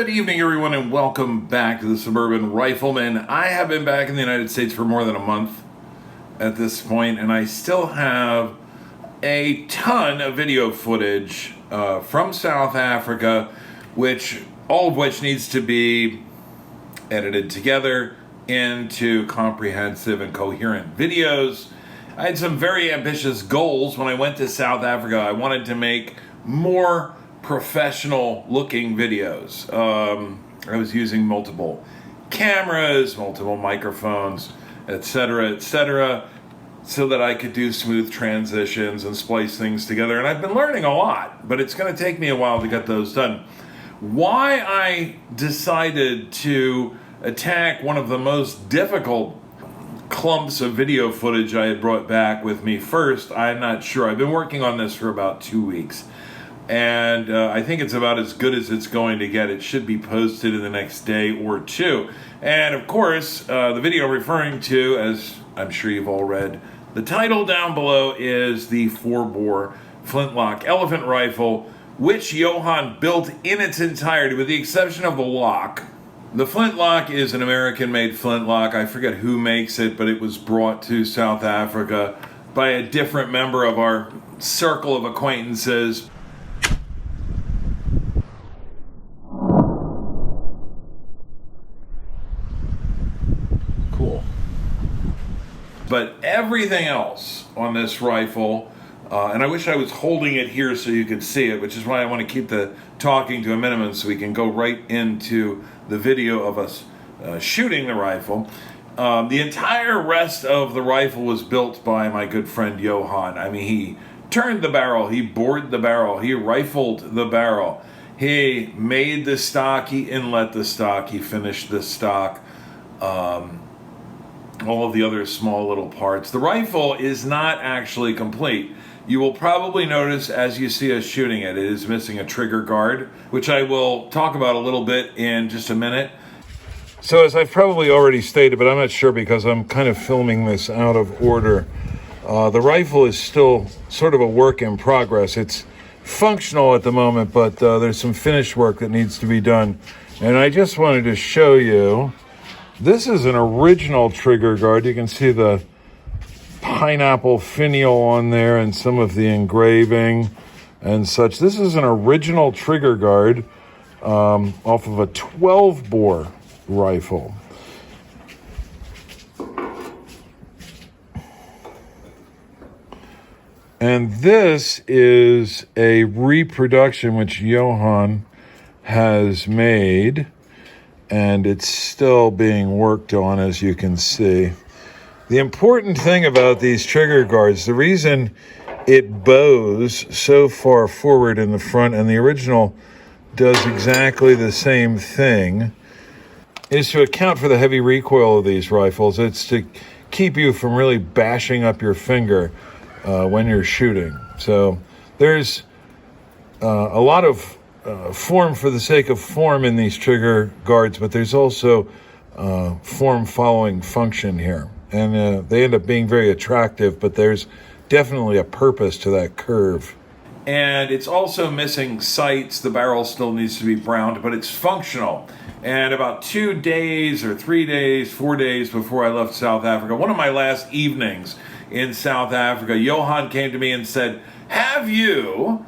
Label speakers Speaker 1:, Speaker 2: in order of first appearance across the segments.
Speaker 1: Good evening, everyone, and welcome back to the Suburban Rifleman. I have been back in the United States for more than a month at this point, and I still have a ton of video footage from South Africa, all of which needs to be edited together into comprehensive and coherent videos. I had some very ambitious goals when I went to South Africa. I wanted to make more professional looking videos. I was using multiple cameras, multiple microphones, etc., so that I could do smooth transitions and splice things together. And I've been learning a lot, but it's going to take me a while to get those done. Why I decided to attack one of the most difficult clumps of video footage I had brought back with me first, I'm not sure. I've been working on this for about 2 weeks. And I think it's about as good as it's going to get. It should be posted in the next day or two. And of course, the video I'm referring to, as I'm sure you've all read, the title down below is the 4-bore Flintlock elephant rifle, which Johan built in its entirety, with the exception of the lock. The Flintlock is an American-made Flintlock. I forget who makes it, but it was brought to South Africa by a different member of our circle of acquaintances. But everything else on this rifle, and I wish I was holding it here so you could see it, which is why I want to keep the talking to a minimum so we can go right into the video of us shooting the rifle. The entire rest of the rifle was built by my good friend Johan. I mean, he turned the barrel, he bored the barrel, he rifled the barrel, he made the stock, he inlet the stock, he finished the stock. All of the other small little parts. The rifle is not actually complete. You will probably notice as you see us shooting it, it is missing a trigger guard, which I will talk about a little bit in just a minute. So as I've probably already stated, but I'm not sure because I'm kind of filming this out of order, the rifle is still sort of a work in progress. It's functional at the moment, but there's some finished work that needs to be done. And I just wanted to show you, this is an original trigger guard. You can see the pineapple finial on there and some of the engraving and such. This is an original trigger guard off of a 12-bore rifle. And this is a reproduction which Johan has made, and it's still being worked on, as you can see. The important thing about these trigger guards, the reason it bows so far forward in the front, and the original does exactly the same thing, is to account for the heavy recoil of these rifles. It's to keep you from really bashing up your finger when you're shooting. So there's a lot of form for the sake of form in these trigger guards, but there's also form following function here. And they end up being very attractive, but there's definitely a purpose to that curve. And it's also missing sights. The barrel still needs to be browned, but it's functional. And about 2 days or 3 days, 4 days before I left South Africa, one of my last evenings in South Africa, Johan came to me and said, "Have you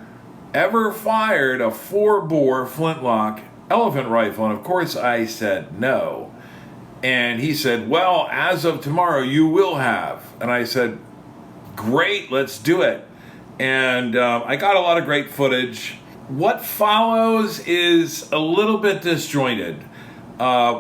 Speaker 1: ever fired a 4-bore Flintlock elephant rifle?" And of course I said no. And he said, "Well, as of tomorrow you will have." And I said, "Great, let's do it." And I got a lot of great footage. What follows is a little bit disjointed.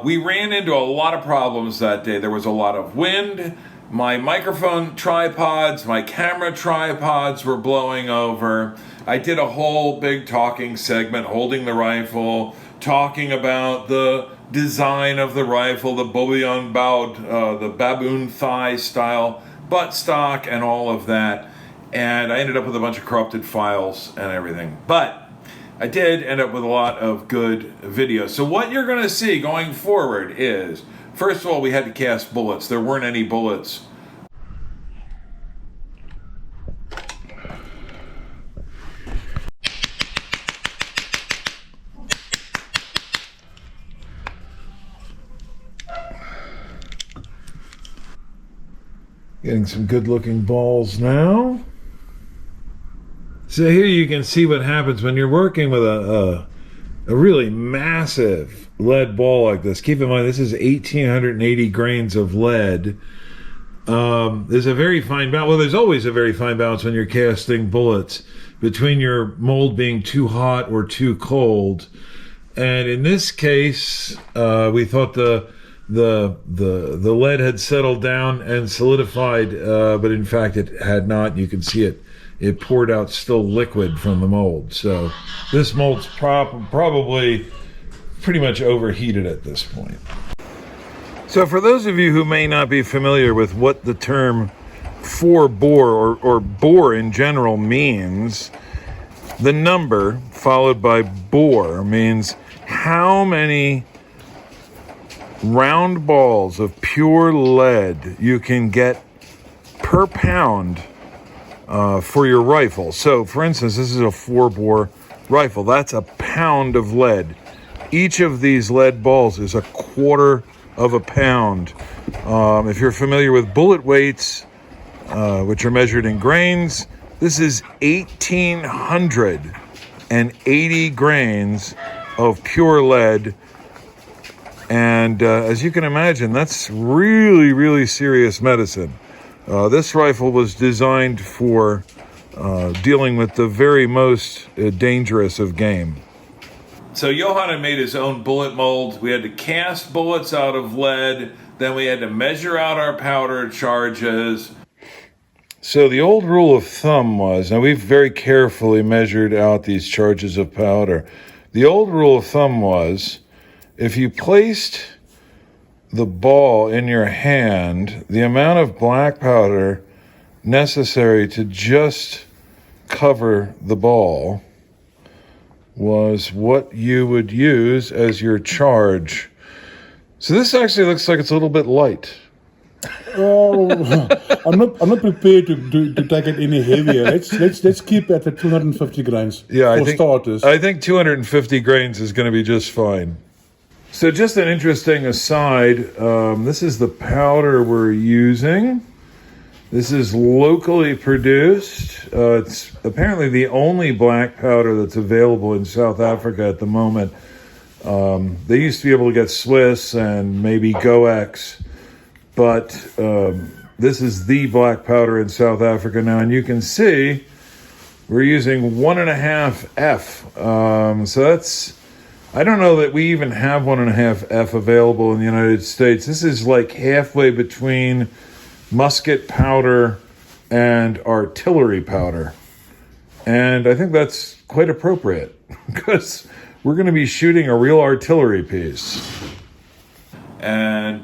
Speaker 1: We ran into a lot of problems that day. There was a lot of wind. My microphone tripods, my camera tripods were blowing over. I did a whole big talking segment holding the rifle, talking about the design of the rifle, the bouillon bout, the baboon thigh style buttstock, and all of that. And I ended up with a bunch of corrupted files and everything. But I did end up with a lot of good videos. So what you're going to see going forward is, first of all, we had to cast bullets. There weren't any bullets. Getting some good looking balls now. So here you can see what happens when you're working with a really massive lead ball like this. Keep in mind, this is 1,880 grains of lead. There's a very fine balance. Well, there's always a very fine balance when you're casting bullets between your mold being too hot or too cold. And in this case, we thought the lead had settled down and solidified, but in fact it had not. You can see it poured out still liquid from the mold. So this mold's probably pretty much overheated at this point. So for those of you who may not be familiar with what the term 4-bore or bore in general means, the number followed by bore means how many round balls of pure lead you can get per pound for your rifle. So for instance, this is a 4-bore rifle. That's a pound of lead. Each of these lead balls is a quarter of a pound. If you're familiar with bullet weights, which are measured in grains, this is 1,880 grains of pure lead. And as you can imagine, that's really, really serious medicine. This rifle was designed for dealing with the very most dangerous of game. So Johann had made his own bullet mold. We had to cast bullets out of lead. Then we had to measure out our powder charges. So the old rule of thumb was, now we've very carefully measured out these charges of powder. The old rule of thumb was, if you placed the ball in your hand, the amount of black powder necessary to just cover the ball was what you would use as your charge. So this actually looks like it's a little bit light.
Speaker 2: Oh, I'm not prepared to take it any heavier. Let's keep at the 250 grains.
Speaker 1: Yeah,
Speaker 2: for starters.
Speaker 1: I think 250 grains is going to be just fine. So just an interesting aside, this is the powder we're using. This is locally produced. It's apparently the only black powder that's available in South Africa at the moment. They used to be able to get Swiss and maybe Goex, but this is the black powder in South Africa now. And you can see we're using 1.5 F. So that's, I don't know that we even have 1.5 F available in the United States. This is like halfway between musket powder and artillery powder. And I think that's quite appropriate because we're going to be shooting a real artillery piece. And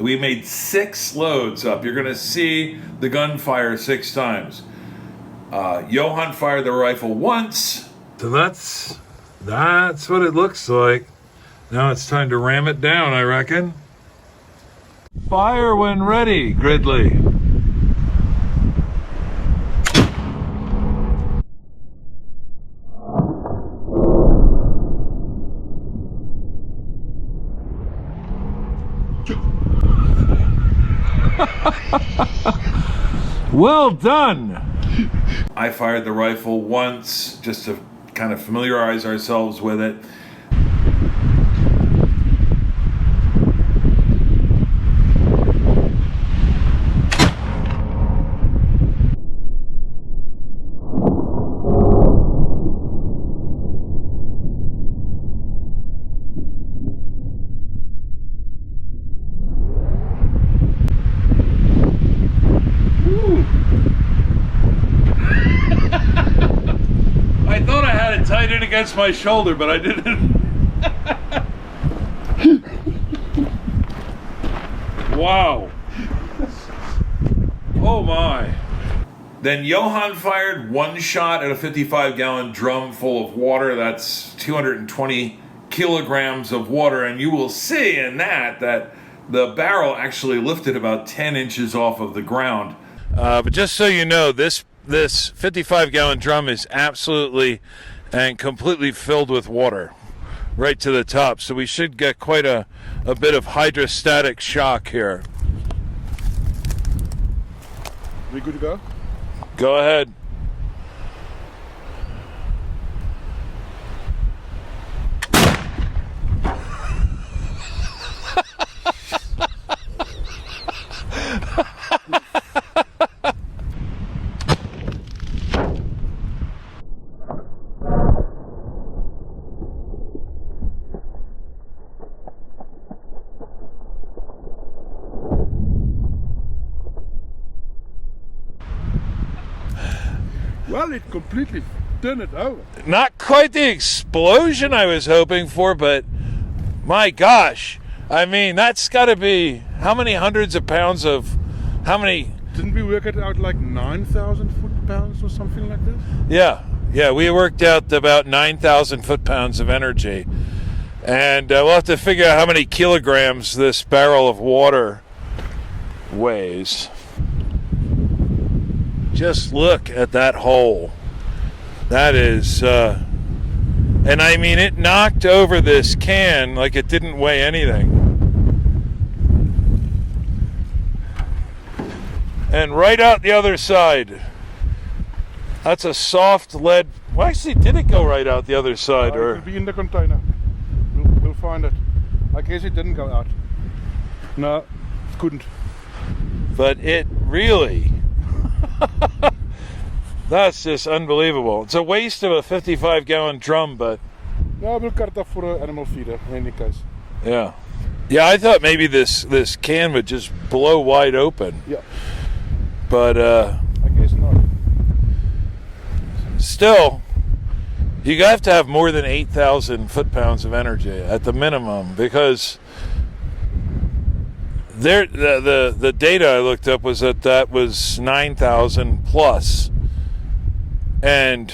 Speaker 1: we made 6 loads up. You're going to see the gun fire 6 times. Johann fired the rifle once. So that's what it looks like. Now it's time to ram it down, I reckon. Fire when ready, Gridley. Well done. I fired the rifle once just to kind of familiarize ourselves with it. I thought I had it tied in against my shoulder, but I didn't. Wow. Oh my. Then Johann fired one shot at a 55-gallon drum full of water. That's 220 kilograms of water. And you will see in that the barrel actually lifted about 10 inches off of the ground. But just so you know, this 55-gallon drum is absolutely and completely filled with water right to the top. So we should get quite a bit of hydrostatic shock here.
Speaker 2: We good to go?
Speaker 1: Go ahead.
Speaker 2: Well, it completely turned it over.
Speaker 1: Not quite the explosion I was hoping for, but my gosh. I mean, that's got to be how many hundreds of pounds of, how many?
Speaker 2: Didn't we work it out like 9,000 foot-pounds or something like this?
Speaker 1: Yeah, we worked out about 9,000 foot-pounds of energy. And we'll have to figure out how many kilograms this barrel of water weighs. Just look at that hole. That is, and I mean, it knocked over this can like it didn't weigh anything. And right out the other side, that's a soft lead. Well, actually, did it go right out the other side?
Speaker 2: It
Speaker 1: Or
Speaker 2: will be in the container. We'll find it. I guess it didn't go out. No, it couldn't.
Speaker 1: But it really, that's just unbelievable. It's a waste of a 55-gallon drum, but
Speaker 2: No, we'll cut it off for an animal feeder in any case.
Speaker 1: yeah. Yeah, I thought maybe this can would just blow wide open.
Speaker 2: Yeah,
Speaker 1: But
Speaker 2: I guess not.
Speaker 1: still, you have to have more than 8,000 foot-pounds of energy at the minimum, because there the data I looked up was that was 9,000 plus. And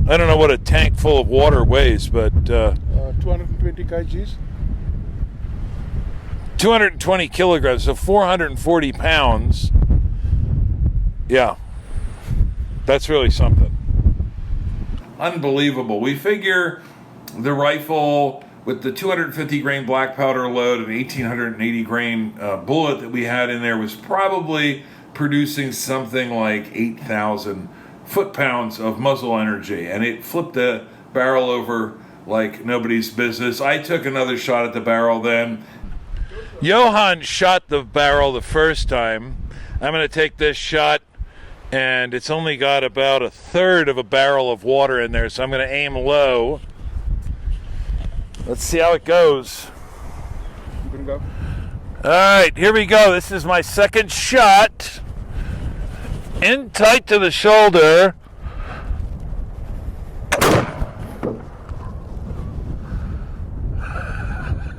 Speaker 1: I don't know what a tank full of water weighs, but
Speaker 2: 220 kgs.
Speaker 1: 220 kilograms, so 440 pounds. Yeah, that's really something. Unbelievable. We figure the rifle with the 250 grain black powder load and 1880 grain bullet that we had in there was probably producing something like 8,000 foot-pounds of muzzle energy, and it flipped the barrel over like nobody's business. I took another shot at the barrel then. Johan shot the barrel the first time. I'm going to take this shot, and it's only got about a third of a barrel of water in there, so I'm going to aim low. Let's see how it goes.
Speaker 2: You can go.
Speaker 1: All right, here we go. This is my second shot. In tight to the shoulder.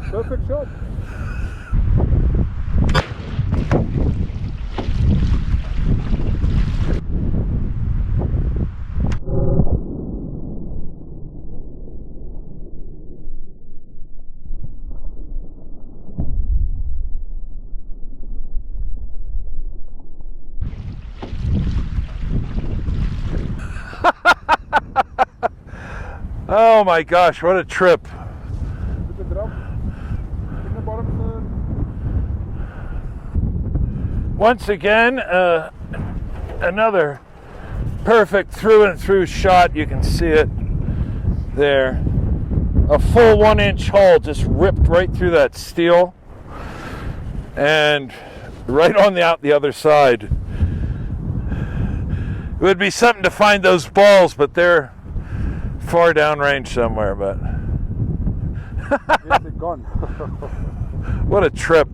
Speaker 2: Perfect shot.
Speaker 1: Oh my gosh, what a trip.
Speaker 2: With the drum in the bottom
Speaker 1: Once again, another perfect through and through shot. You can see it there. A full 1-inch hole just ripped right through that steel and right on the other side. It would be something to find those balls, but they're far downrange somewhere. But
Speaker 2: yes, they're gone.
Speaker 1: what a trip.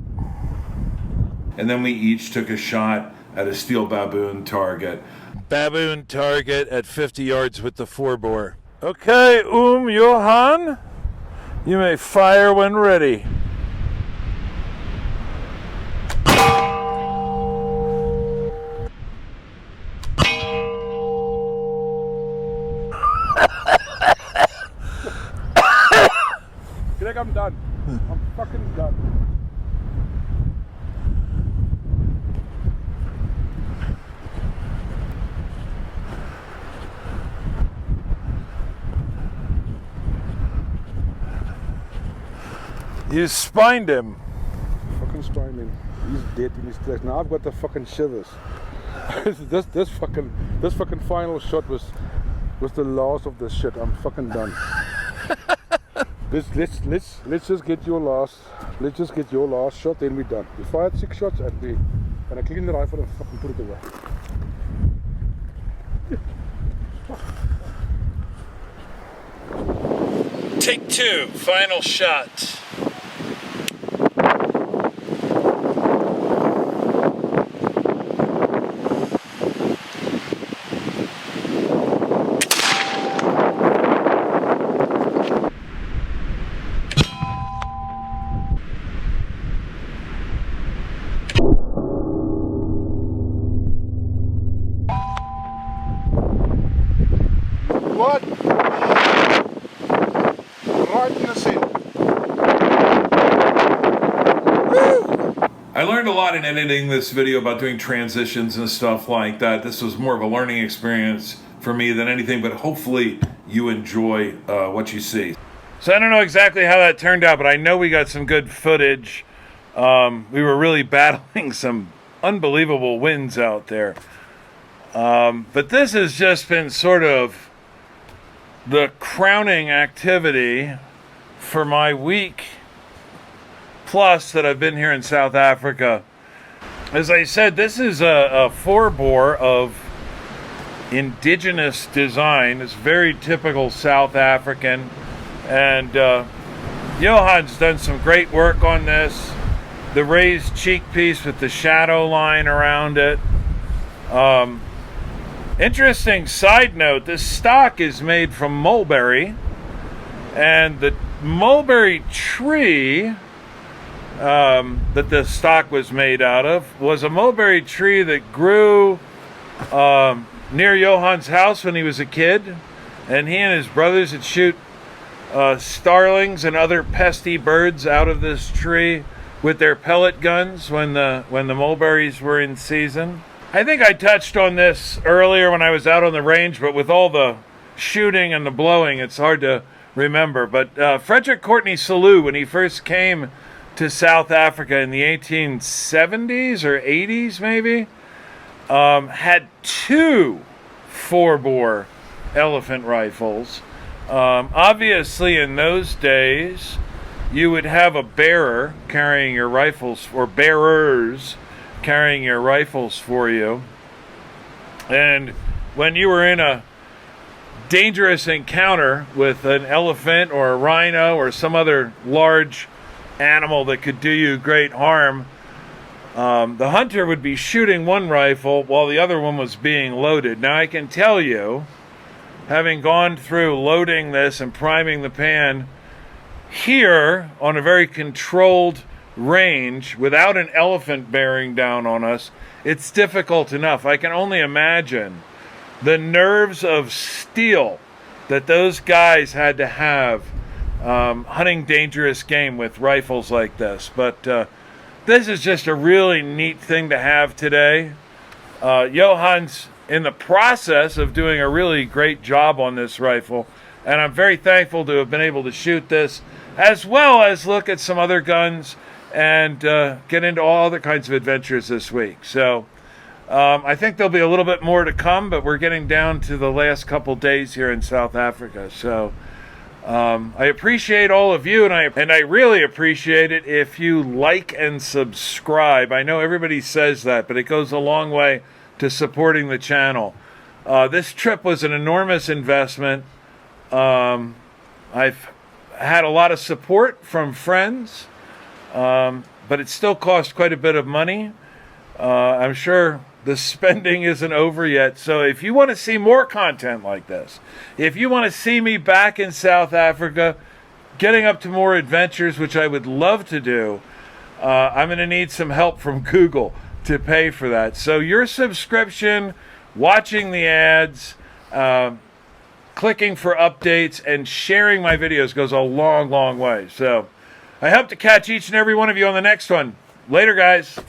Speaker 1: And then we each took a shot at a steel baboon target. Baboon target at 50 yards with the 4-bore. Okay, Johan, you may fire when ready.
Speaker 2: Greg, I'm done. I'm fucking done.
Speaker 1: You spined him.
Speaker 2: Fucking spined him. He's dead in his tracks. Now I've got the fucking shivers. this fucking final shot was the last of this shit. I'm fucking done. Let's just get your last. Let's just get your last shot, then we're done. We fired 6 shots and I clean the rifle and fucking put it away.
Speaker 1: Take 2, final shot.
Speaker 2: What? Right in the center.
Speaker 1: I learned a lot in editing this video about doing transitions and stuff like that. This was more of a learning experience for me than anything, but hopefully you enjoy what you see. So I don't know exactly how that turned out, but I know we got some good footage. We were really battling some unbelievable winds out there. But this has just been sort of the crowning activity for my week plus that I've been here in South Africa. As I said, this is a 4-bore of indigenous design. It's very typical South African, and Johan's done some great work on this. The raised cheek piece with the shadow line around it. Interesting side note, this stock is made from mulberry, and the mulberry tree that the stock was made out of was a mulberry tree that grew near Johan's house when he was a kid, and he and his brothers would shoot starlings and other pesky birds out of this tree with their pellet guns when the mulberries were in season. I think I touched on this earlier when I was out on the range, but with all the shooting and the blowing, it's hard to remember. But Frederick Courtney Selous, when he first came to South Africa in the 1870s or 80s maybe, had 2 4-bore elephant rifles. Obviously in those days, you would have a bearer carrying your rifles, or bearers carrying your rifles for you. And when you were in a dangerous encounter with an elephant or a rhino or some other large animal that could do you great harm, the hunter would be shooting one rifle while the other one was being loaded. Now I can tell you, having gone through loading this and priming the pan here on a very controlled range without an elephant bearing down on us, it's difficult enough. I can only imagine the nerves of steel that those guys had to have hunting dangerous game with rifles like this. But this is just a really neat thing to have today. Johan's in the process of doing a really great job on this rifle, and I'm very thankful to have been able to shoot this, as well as look at some other guns and get into all other kinds of adventures this week. So I think there'll be a little bit more to come, but we're getting down to the last couple days here in South Africa. So I appreciate all of you, and I really appreciate it if you like and subscribe. I know everybody says that, but it goes a long way to supporting the channel. This trip was an enormous investment. I've had a lot of support from friends, but it still cost quite a bit of money. I'm sure the spending isn't over yet. So if you want to see more content like this, if you want to see me back in South Africa, getting up to more adventures, which I would love to do, I'm going to need some help from Google to pay for that. So your subscription, watching the ads, clicking for updates, and sharing my videos goes a long, long way. So I hope to catch each and every one of you on the next one. Later, guys.